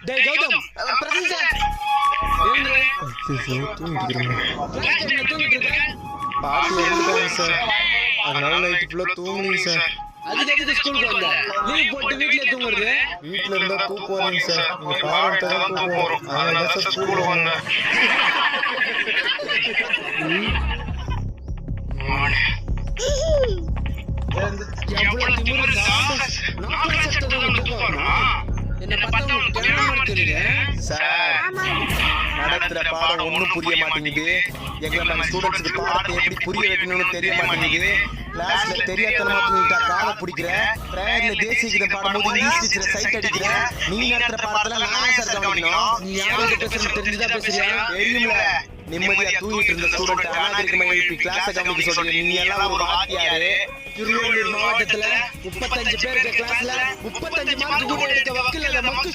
டேய் Gautham present sir எழுந்து தூங்கிட்டு இருக்க பாட்டி எழுந்துட்டாங்க சார். அதனால நைட்டு ஃபுல்லாக தூங்குனீங்க சார். அதுக்கு எதுக்கு ஸ்கூலுக்கு வந்த லீவ் போட்டு வீட்லயே தூங்குறது வீட்டில் இருந்தால் தூக்கம் வரீங்க சார். நீங்கள் பாடம் தான் தூக்கம் வரும். அதனால தான் சார் ஸ்கூலுக்கு வந்தேன். எவ்வளவு திமிரு இருந்தா நான் செத்ததை என்ன பார்த்தா உங்களுக்கு கேவலமா தெரியுது சார் நடத்துகிற பாடம் ஒன்றும் புரிய மாட்டேங்குது. எங்களை நம்ம ஸ்டூடெண்ட்ஸுக்கு பாடத்தை எப்படி புரிய வைக்கணும்னு தெரிய மாட்டேங்குது. கிளாஸ்ல தெரியாதனமா தூங்கிட்டா காலை பிடிக்கிற, பிரேயர்ல தேசிய கீதம் பாடும்போது இங்கிலீஷ் டீச்சரை சைட் அடிக்கிற. நீ நடத்துற பாடத்துல நான் சார் கவனிக்கணும். நீ யாரோட பேசுறது தெரிஞ்சுதான் பேசுறியா தெரியும்ல, நிம்மதியா தூங்கிட்டு இருந்த ஸ்டூடெண்ட் அநாகரிகமா எழுப்பி கிளாஸை கவனிக்க சொல்றீங்க. நீ எல்லாம் ஒரு வாத்தியாரு. திருவள்ளூர் மாவட்டத்துல 35 பேர் இருக்க கிளாஸ்ல 35 மார்க் கூட எடுக்க வக்கில் மக்கு